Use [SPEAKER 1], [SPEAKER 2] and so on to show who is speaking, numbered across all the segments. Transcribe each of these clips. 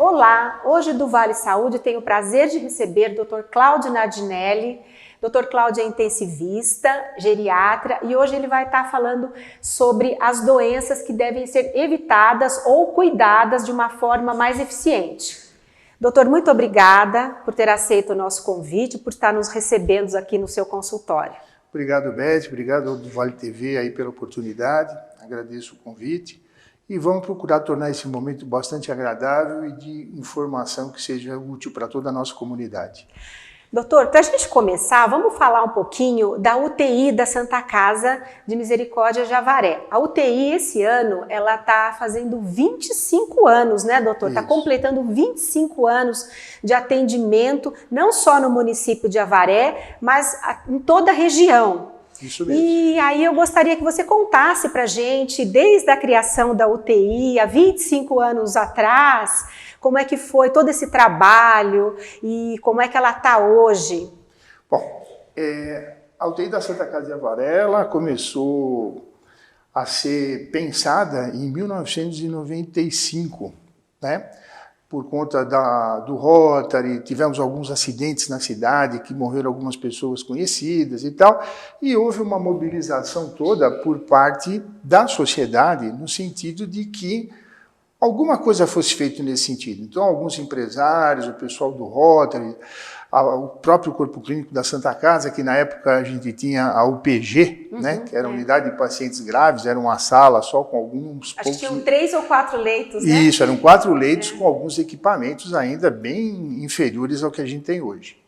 [SPEAKER 1] Olá, hoje do Vale Saúde tenho o prazer de receber o Dr. Cláudio Nardinelli. Dr. Cláudio é intensivista, geriatra e hoje ele vai estar falando sobre as doenças que devem ser evitadas ou cuidadas de uma forma mais eficiente. Doutor, muito obrigada por ter aceito o nosso convite, por estar nos recebendo aqui no seu consultório.
[SPEAKER 2] Obrigado, Beth, obrigado ao do Vale TV aí pela oportunidade, agradeço o convite. E vamos procurar tornar esse momento bastante agradável e de informação que seja útil para toda a nossa comunidade.
[SPEAKER 1] Doutor, para a gente começar, vamos falar um pouquinho da UTI da Santa Casa de Misericórdia de Avaré. A UTI esse ano, ela está fazendo 25 anos, né, doutor? Está completando 25 anos de atendimento, não só no município de Avaré, mas em toda a região.
[SPEAKER 2] Isso mesmo.
[SPEAKER 1] E aí eu gostaria que você contasse para a gente, desde a criação da UTI, há 25 anos atrás, como é que foi todo esse trabalho e como é que ela está hoje?
[SPEAKER 2] Bom, a UTI da Santa Casa de Avaré, ela começou a ser pensada em 1995, né? Por conta do Rotary, tivemos alguns acidentes na cidade, que morreram algumas pessoas conhecidas e tal, e houve uma mobilização toda por parte da sociedade, no sentido de que alguma coisa fosse feita nesse sentido. Então, alguns empresários, o pessoal do Rotary, o próprio Corpo Clínico da Santa Casa, que na época a gente tinha a UPG, né, que era a Unidade de Pacientes Graves, era uma sala só com alguns
[SPEAKER 1] poucos... Acho que tinham 3 ou 4 leitos, né?
[SPEAKER 2] Isso, eram 4 leitos com alguns equipamentos ainda bem inferiores ao que a gente tem hoje.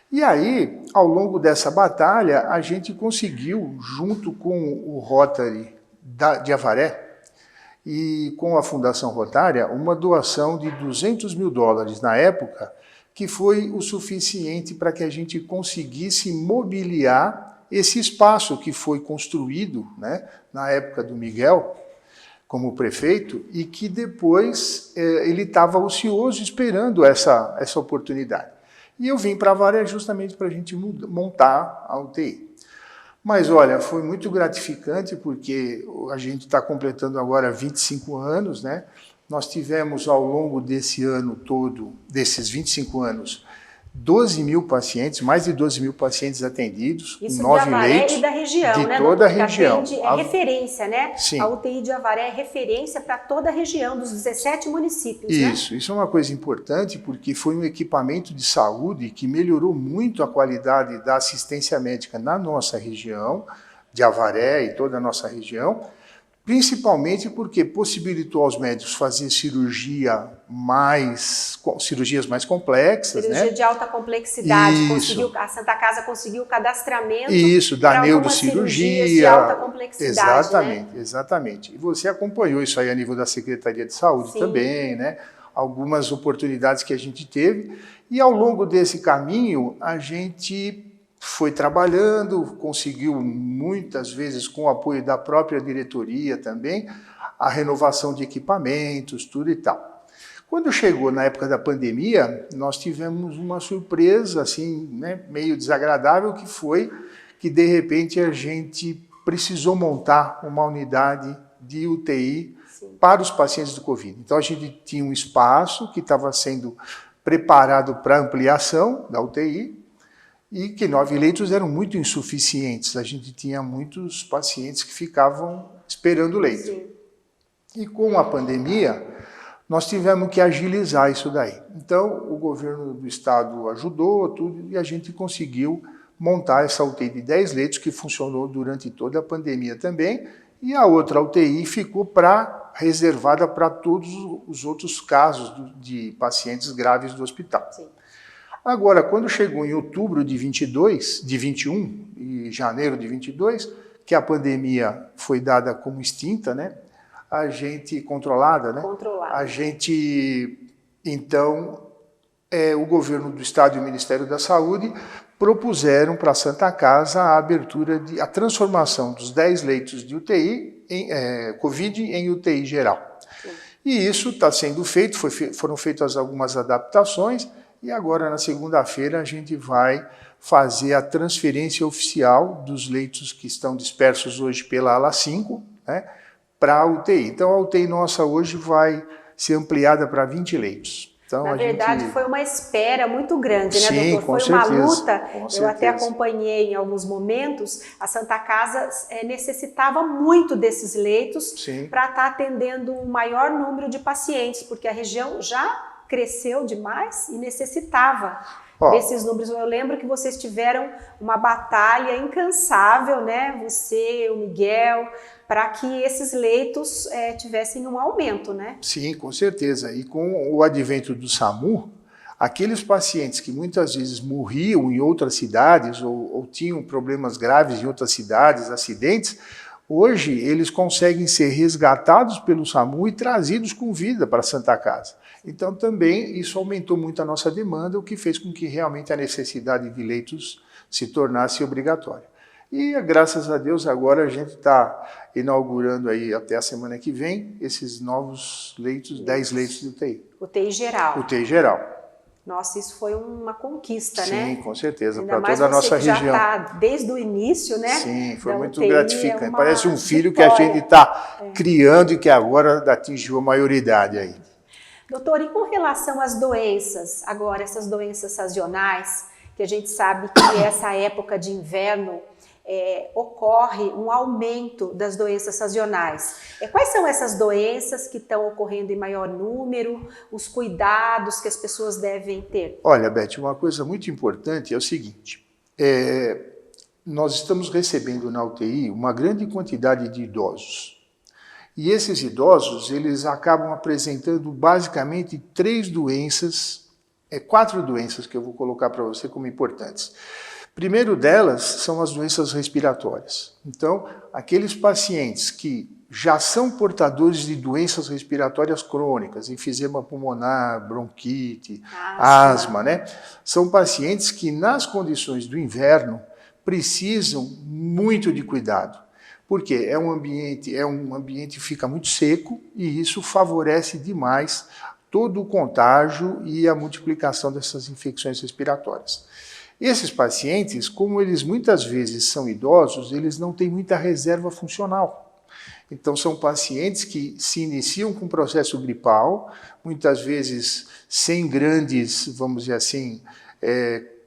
[SPEAKER 2] E aí, ao longo dessa batalha, a gente conseguiu, junto com o Rotary de Avaré, e com a Fundação Rotária, uma doação de $200 mil na época, que foi o suficiente para que a gente conseguisse mobiliar esse espaço que foi construído, né, na época do Miguel, como prefeito, e que depois ele estava ocioso esperando essa oportunidade. E eu vim para Avaré justamente para a gente montar a UTI. Mas, olha, foi muito gratificante porque a gente está completando agora 25 anos, né? Nós tivemos, ao longo desse ano todo, desses 25 anos, 12 mil pacientes, mais de 12 mil pacientes atendidos,
[SPEAKER 1] isso
[SPEAKER 2] 9
[SPEAKER 1] de Avaré
[SPEAKER 2] leitos.
[SPEAKER 1] E da região,
[SPEAKER 2] de
[SPEAKER 1] né,
[SPEAKER 2] toda
[SPEAKER 1] doutor?
[SPEAKER 2] A região.
[SPEAKER 1] É referência, né?
[SPEAKER 2] Sim.
[SPEAKER 1] A UTI de Avaré é referência para toda a região, dos 17 municípios,
[SPEAKER 2] Isso,
[SPEAKER 1] né?
[SPEAKER 2] Isso é uma coisa importante porque foi um equipamento de saúde que melhorou muito a qualidade da assistência médica na nossa região, de Avaré e toda a nossa região, principalmente porque possibilitou aos médicos fazer cirurgias mais complexas.
[SPEAKER 1] Cirurgia, né, de alta complexidade. A Santa Casa conseguiu o cadastramento
[SPEAKER 2] da neurocirurgia.
[SPEAKER 1] De alta complexidade.
[SPEAKER 2] Exatamente,
[SPEAKER 1] né?
[SPEAKER 2] Exatamente. E você acompanhou isso aí a nível da Secretaria de Saúde. Sim. Também, né? Algumas oportunidades que a gente teve. E ao longo desse caminho, a gente foi trabalhando, conseguiu muitas vezes com o apoio da própria diretoria também, a renovação de equipamentos, tudo e tal. Quando chegou na época da pandemia, nós tivemos uma surpresa assim, né, meio desagradável, que foi que de repente a gente precisou montar uma unidade de UTI para os pacientes do Covid. Então a gente tinha um espaço que estava sendo preparado para ampliação da UTI, e que 9 leitos eram muito insuficientes. A gente tinha muitos pacientes que ficavam esperando leito. Sim. E com a pandemia, nós tivemos que agilizar isso daí. Então, o governo do estado ajudou tudo e a gente conseguiu montar essa UTI de 10 leitos, que funcionou durante toda a pandemia também, e a outra UTI ficou reservada para todos os outros casos de pacientes graves do hospital. Sim. Agora, quando chegou em outubro de 21 e janeiro de 22, que a pandemia foi dada como extinta, né? A gente, controlada, né?
[SPEAKER 1] Controlada.
[SPEAKER 2] A gente, então, o governo do estado e o Ministério da Saúde propuseram para a Santa Casa a abertura, a transformação dos 10 leitos de UTI, Covid em UTI geral. Sim. E isso está sendo feito, foram feitas algumas adaptações, e agora, na segunda-feira, a gente vai fazer a transferência oficial dos leitos que estão dispersos hoje pela ala 5, né, para a UTI. Então, a UTI nossa hoje vai ser ampliada para 20 leitos. Então,
[SPEAKER 1] Na verdade, foi uma espera muito grande, né,
[SPEAKER 2] Sim,
[SPEAKER 1] doutor?
[SPEAKER 2] com
[SPEAKER 1] Foi uma
[SPEAKER 2] certeza,
[SPEAKER 1] luta.
[SPEAKER 2] com
[SPEAKER 1] Eu
[SPEAKER 2] certeza.
[SPEAKER 1] até acompanhei em alguns momentos. A Santa Casa necessitava muito desses leitos para estar atendendo um maior número de pacientes, porque a região já cresceu demais e necessitava desses números. Eu lembro que vocês tiveram uma batalha incansável, né? Você, o Miguel, para que esses leitos tivessem um aumento, né?
[SPEAKER 2] Sim, com certeza. E com o advento do SAMU, aqueles pacientes que muitas vezes morriam em outras cidades ou tinham problemas graves em outras cidades, acidentes, hoje eles conseguem ser resgatados pelo SAMU e trazidos com vida para a Santa Casa. Então também isso aumentou muito a nossa demanda, o que fez com que realmente a necessidade de leitos se tornasse obrigatória. E graças a Deus agora a gente está inaugurando aí até a semana que vem esses novos leitos, 10 leitos de UTI.
[SPEAKER 1] UTI geral.
[SPEAKER 2] UTI geral.
[SPEAKER 1] Nossa, isso foi uma conquista,
[SPEAKER 2] Sim,
[SPEAKER 1] né?
[SPEAKER 2] Sim, com certeza,
[SPEAKER 1] para
[SPEAKER 2] toda a nossa região.
[SPEAKER 1] Já está desde o início, né?
[SPEAKER 2] Sim, foi muito
[SPEAKER 1] UTI,
[SPEAKER 2] gratificante. Parece um filho
[SPEAKER 1] vitória.
[SPEAKER 2] que a gente está criando e que agora atingiu a maioridade aí.
[SPEAKER 1] Doutor, e com relação às doenças, agora essas doenças sazonais, que a gente sabe que essa época de inverno ocorre um aumento das doenças sazonais. Quais são essas doenças que estão ocorrendo em maior número, os cuidados que as pessoas devem ter?
[SPEAKER 2] Olha, Beth, uma coisa muito importante é o seguinte, nós estamos recebendo na UTI uma grande quantidade de idosos. E esses idosos, eles acabam apresentando basicamente 4 doenças que eu vou colocar para você como importantes. Primeiro delas são as doenças respiratórias. Então, aqueles pacientes que já são portadores de doenças respiratórias crônicas, enfisema pulmonar, bronquite, asma, né? São pacientes que nas condições do inverno precisam muito de cuidado. Porque é um ambiente que fica muito seco e isso favorece demais todo o contágio e a multiplicação dessas infecções respiratórias. Esses pacientes, como eles muitas vezes são idosos, eles não têm muita reserva funcional. Então são pacientes que se iniciam com processo gripal, muitas vezes sem grandes, vamos dizer assim,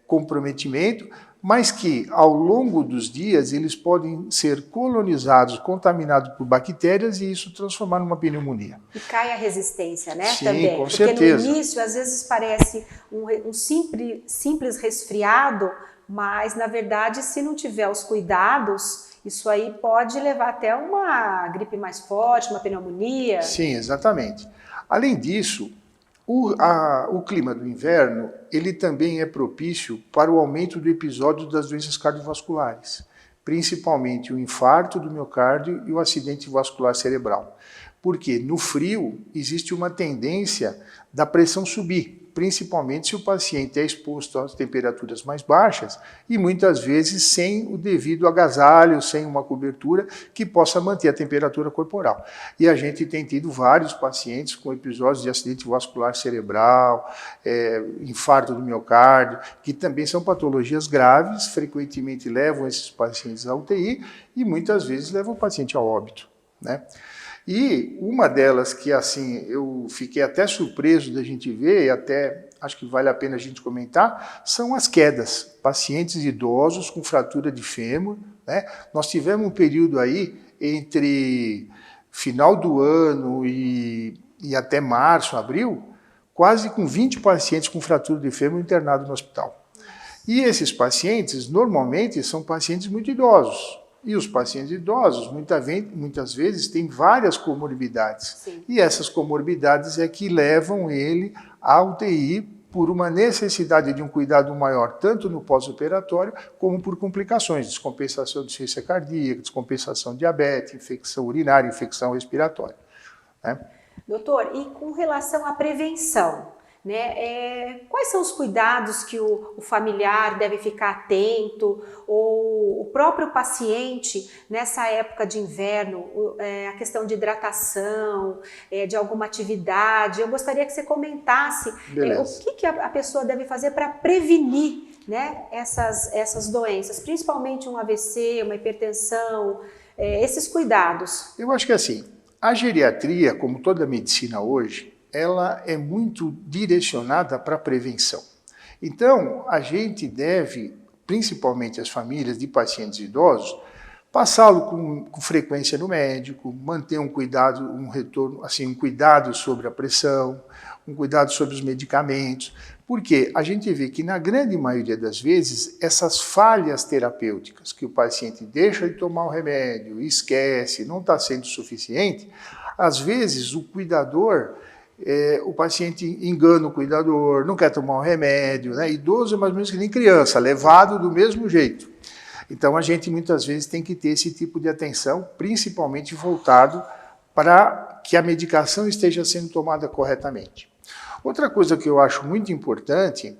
[SPEAKER 2] comprometimento, mas que ao longo dos dias eles podem ser colonizados, contaminados por bactérias e isso transformar numa pneumonia.
[SPEAKER 1] E cai a resistência, né?
[SPEAKER 2] Sim,
[SPEAKER 1] também.
[SPEAKER 2] com
[SPEAKER 1] Porque
[SPEAKER 2] certeza.
[SPEAKER 1] No início, às vezes parece um simples resfriado, mas na verdade, se não tiver os cuidados, isso aí pode levar até uma gripe mais forte, uma pneumonia.
[SPEAKER 2] Sim, exatamente. Além disso, o clima do inverno, ele também é propício para o aumento do episódio das doenças cardiovasculares, principalmente o infarto do miocárdio e o acidente vascular cerebral. Porque no frio existe uma tendência da pressão subir, principalmente se o paciente é exposto às temperaturas mais baixas e muitas vezes sem o devido agasalho, sem uma cobertura que possa manter a temperatura corporal. E a gente tem tido vários pacientes com episódios de acidente vascular cerebral, infarto do miocárdio, que também são patologias graves, frequentemente levam esses pacientes à UTI e muitas vezes levam o paciente a óbito, né? E uma delas que, assim, eu fiquei até surpreso da gente ver, e até acho que vale a pena a gente comentar, são as quedas. Pacientes idosos com fratura de fêmur, né? Nós tivemos um período aí entre final do ano e até março, abril, quase com 20 pacientes com fratura de fêmur internados no hospital. E esses pacientes, normalmente, são pacientes muito idosos. E os pacientes idosos, muitas vezes, têm várias comorbidades.
[SPEAKER 1] Sim.
[SPEAKER 2] E essas comorbidades é que levam ele à UTI por uma necessidade de um cuidado maior, tanto no pós-operatório, como por complicações, descompensação de insuficiência cardíaca, descompensação de diabetes, infecção urinária, infecção respiratória, né?
[SPEAKER 1] Doutor, e com relação à prevenção, né? Quais são os cuidados que o familiar deve ficar atento, ou o próprio paciente nessa época de inverno, a questão de hidratação, de alguma atividade? Eu gostaria que você comentasse o que a pessoa deve fazer para prevenir, né, essas doenças, principalmente um AVC, uma hipertensão, esses cuidados.
[SPEAKER 2] Eu acho que assim, a geriatria, como toda a medicina hoje, ela é muito direcionada para a prevenção. Então, a gente deve, principalmente as famílias de pacientes idosos, passá-lo com frequência no médico, manter um cuidado, um retorno, assim, um cuidado sobre a pressão, um cuidado sobre os medicamentos, porque a gente vê que na grande maioria das vezes essas falhas terapêuticas que o paciente deixa de tomar o remédio, esquece, não está sendo suficiente, às vezes o cuidador, o paciente engana o cuidador, não quer tomar o remédio, né? Idoso é mais ou menos que nem criança, levado do mesmo jeito. Então, a gente muitas vezes tem que ter esse tipo de atenção, principalmente voltado para que a medicação esteja sendo tomada corretamente. Outra coisa que eu acho muito importante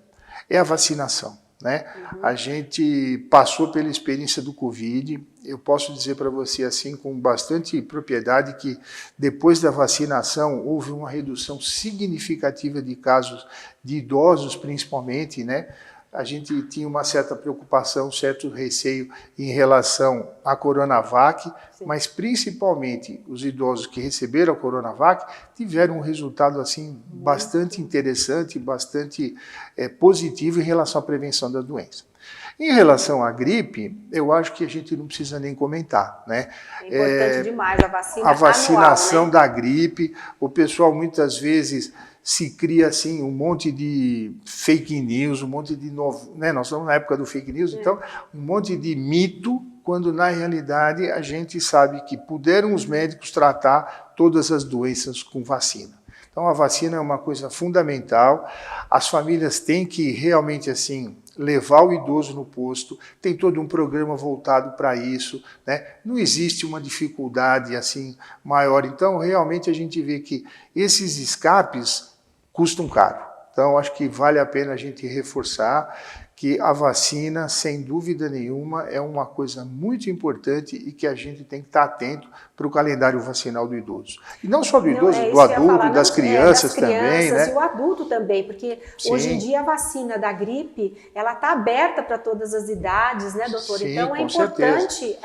[SPEAKER 2] é a vacinação, né? A gente passou pela experiência do Covid, eu posso dizer para você assim com bastante propriedade que depois da vacinação houve uma redução significativa de casos de idosos principalmente, né? A gente tinha uma certa preocupação, certo receio em relação à Coronavac, sim, mas principalmente os idosos que receberam a Coronavac tiveram um resultado assim bastante interessante, bastante positivo em relação à prevenção da doença. Em relação à gripe, eu acho que a gente não precisa nem comentar, né?
[SPEAKER 1] É importante demais a vacina
[SPEAKER 2] a vacinação
[SPEAKER 1] anual, né?
[SPEAKER 2] Da gripe, o pessoal muitas vezes se cria assim um monte de fake news, um monte de né? Nós estamos na época do fake news, então um monte de mito, quando na realidade a gente sabe que puderam os médicos tratar todas as doenças com vacina. Então a vacina é uma coisa fundamental, as famílias têm que realmente assim levar o idoso no posto, tem todo um programa voltado para isso, né? Não existe uma dificuldade assim maior, então realmente a gente vê que esses escapes custam caro. Então, acho que vale a pena a gente reforçar que a vacina, sem dúvida nenhuma, é uma coisa muito importante e que a gente tem que estar atento para o calendário vacinal do idoso. E não só do idoso, do adulto, das crianças também, né?
[SPEAKER 1] E o adulto também, porque sim, hoje em dia a vacina da gripe, ela está aberta para todas as idades, né, doutor?
[SPEAKER 2] Sim,
[SPEAKER 1] então é importante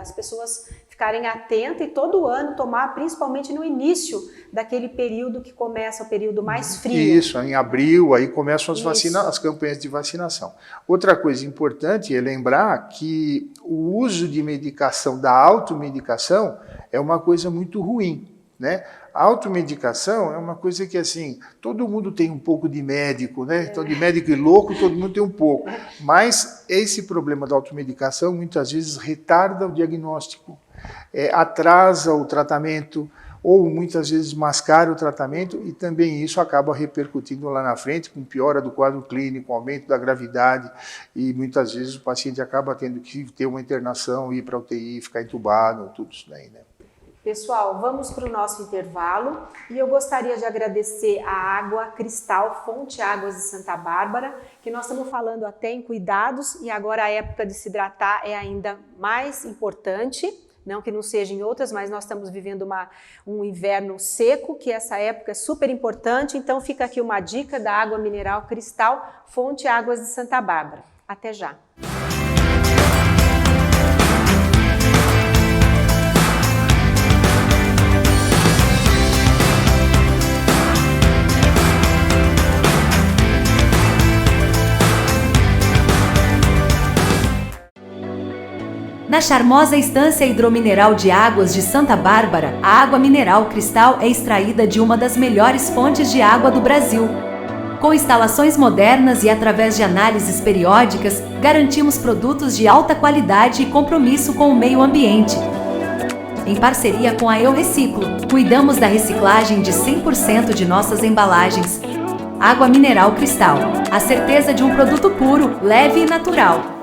[SPEAKER 1] as pessoas ficarem atentas e todo ano tomar, principalmente no início daquele período que começa o período mais frio.
[SPEAKER 2] Isso, em abril, aí começam as campanhas de vacinação. Outra coisa importante é lembrar que o uso de medicação, da automedicação, é uma coisa muito ruim, né? A automedicação é uma coisa que, assim, todo mundo tem um pouco de médico, né? Então, de médico e louco, todo mundo tem um pouco. Mas esse problema da automedicação, muitas vezes, retarda o diagnóstico, atrasa o tratamento, ou muitas vezes mascara o tratamento, e também isso acaba repercutindo lá na frente, com piora do quadro clínico, aumento da gravidade, e muitas vezes o paciente acaba tendo que ter uma internação, ir para a UTI, ficar entubado, tudo isso daí, né?
[SPEAKER 1] Pessoal, vamos para o nosso intervalo e eu gostaria de agradecer a Água Cristal Fonte Águas de Santa Bárbara, que nós estamos falando até em cuidados e agora a época de se hidratar é ainda mais importante. Não que não seja em outras, mas nós estamos vivendo um inverno seco, que essa época é super importante. Então fica aqui uma dica da água mineral Cristal Fonte Águas de Santa Bárbara. Até já!
[SPEAKER 3] Na charmosa estância hidromineral de águas de Santa Bárbara, a água mineral Cristal é extraída de uma das melhores fontes de água do Brasil. Com instalações modernas e através de análises periódicas, garantimos produtos de alta qualidade e compromisso com o meio ambiente. Em parceria com a Eu Reciclo, cuidamos da reciclagem de 100% de nossas embalagens. Água mineral Cristal, a certeza de um produto puro, leve e natural.